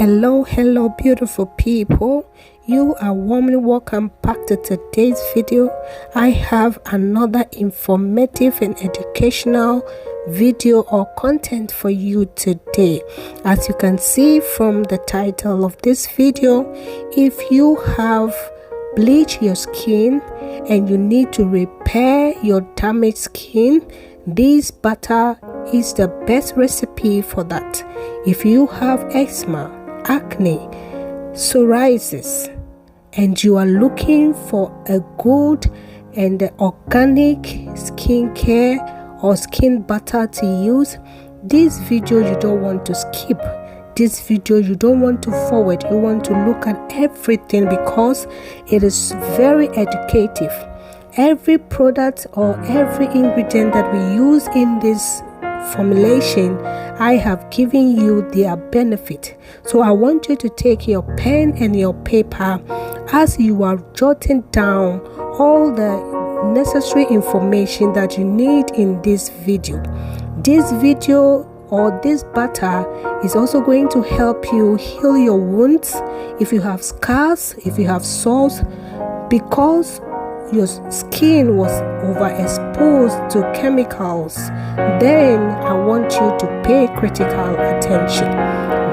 Hello beautiful people, you are warmly welcome back to today's video. I have another informative and educational video or content for you today. As you can see from the title of this video, if you have bleached your skin and you need to repair your damaged skin, this butter is the best recipe for that. If you have eczema, acne, psoriasis, and you are looking for a good and organic skincare or skin butter to use, this video you don't want to skip. This video you don't want to forward. You want to look at everything because it is very educative. Every product or every ingredient that we use in this formulation, I have given you their benefit. So I want you to take your pen and your paper as you are jotting down all the necessary information that you need in this video. This video or this butter is also going to help you heal your wounds if you have scars, if you have sores, because your skin was overexposed to chemicals. Then I want you to pay critical attention.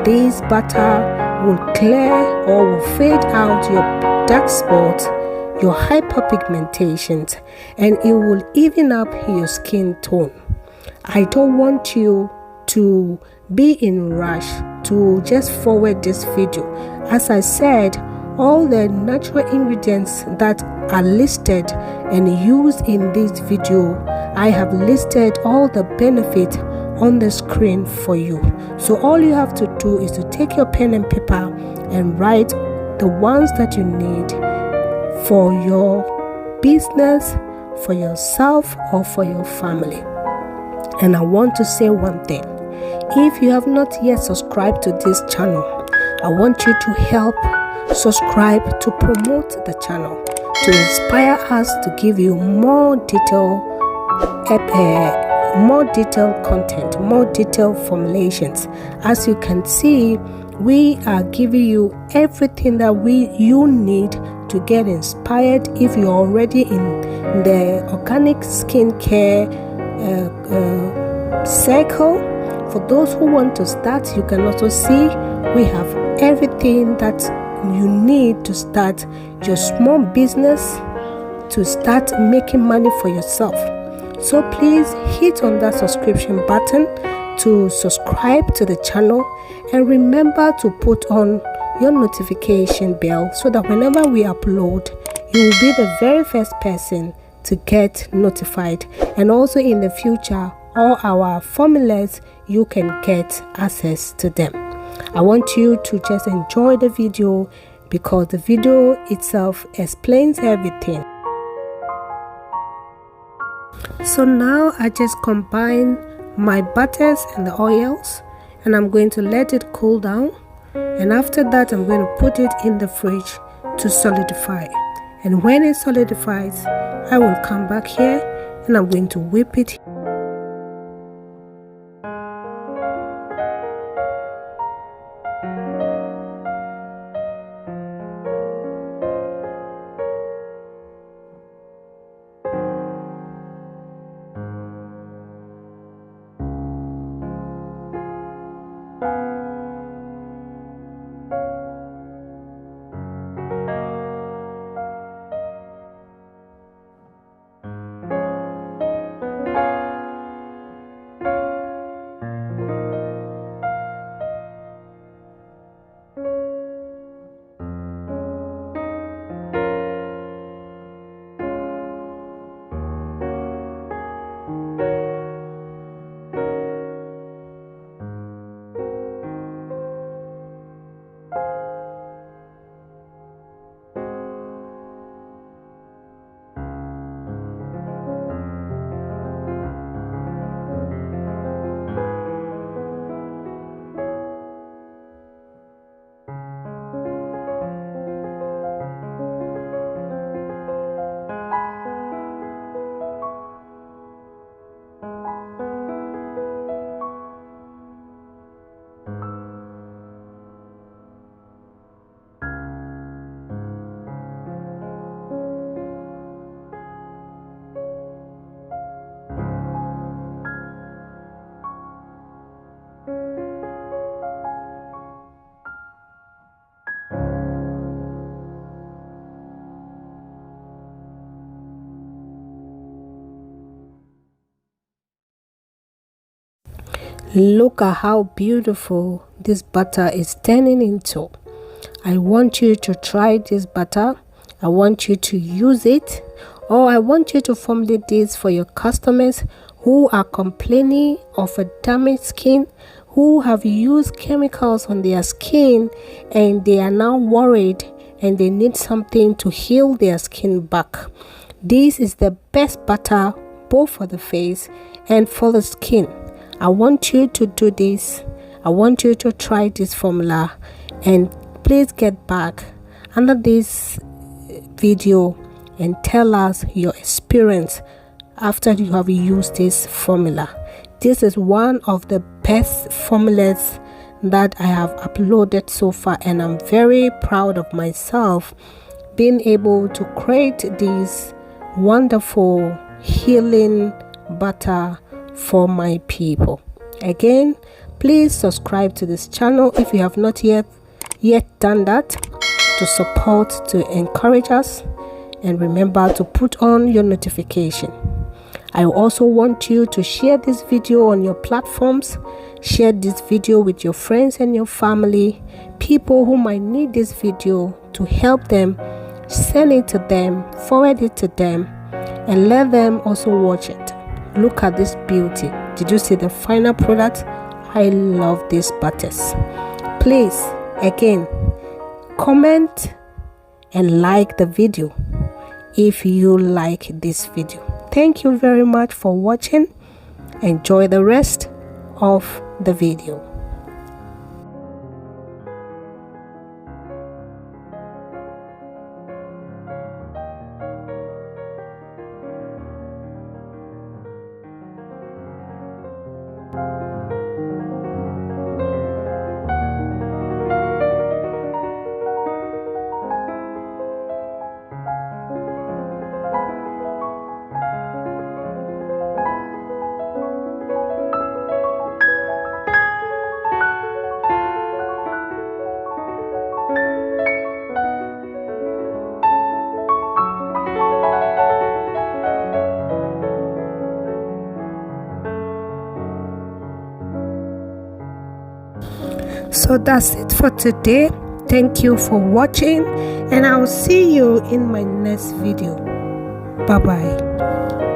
This butter will clear or will fade out your dark spots, your hyperpigmentations, and it will even up your skin tone. I don't want you to be in rush to just forward this video. As I said, all the natural ingredients that are listed and used in this video, I have listed all the benefits on the screen for you. So all you have to do is to take your pen and paper and write the ones that you need for your business, for yourself, or for your family. And I want to say one thing. If you have not yet subscribed to this channel, I want you to help subscribe to promote the channel, to inspire us to give you more detailed content, more detailed formulations. As you can see, we are giving you everything that you need to get inspired if you're already in the organic skincare cycle. For those who want to start, you can also see we have everything that you need to start your small business, to start making money for yourself. So please hit on that subscription button to subscribe to the channel, and remember to put on your notification bell so that whenever we upload, you will be the very first person to get notified. And also in the future, all our formulas, you can get access to them. I want you to just enjoy the video because the video itself explains everything. So now I just combine my butters and the oils, and I'm going to let it cool down, and after that I'm going to put it in the fridge to solidify. And when it solidifies, I will come back here and I'm going to whip it. Look at how beautiful this butter is turning into. I want you to try this butter. I want you to use it, or I want you to formulate this for your customers who are complaining of a damaged skin, who have used chemicals on their skin and they are now worried and they need something to heal their skin back. This is the best butter both for the face and for the skin. I want you to do this. I want you to try this formula, and please get back under this video and tell us your experience after you have used this formula. This is one of the best formulas that I have uploaded so far, and I'm very proud of myself being able to create this wonderful healing butter for my people. Again, please subscribe to this channel if you have not yet done that, to support, to encourage us, and remember to put on your notification. I also want you to share this video on your platforms. Share this video with your friends and your family, people who might need this video to help them. Send it to them, forward it to them, and let them also watch it. Look at this beauty. Did you see the final product? I love these butters. Please, again, comment and like the video if you like this video. Thank you very much for watching. Enjoy the rest of the video. So that's it for today. Thank you for watching, and I will see you in my next video. Bye bye.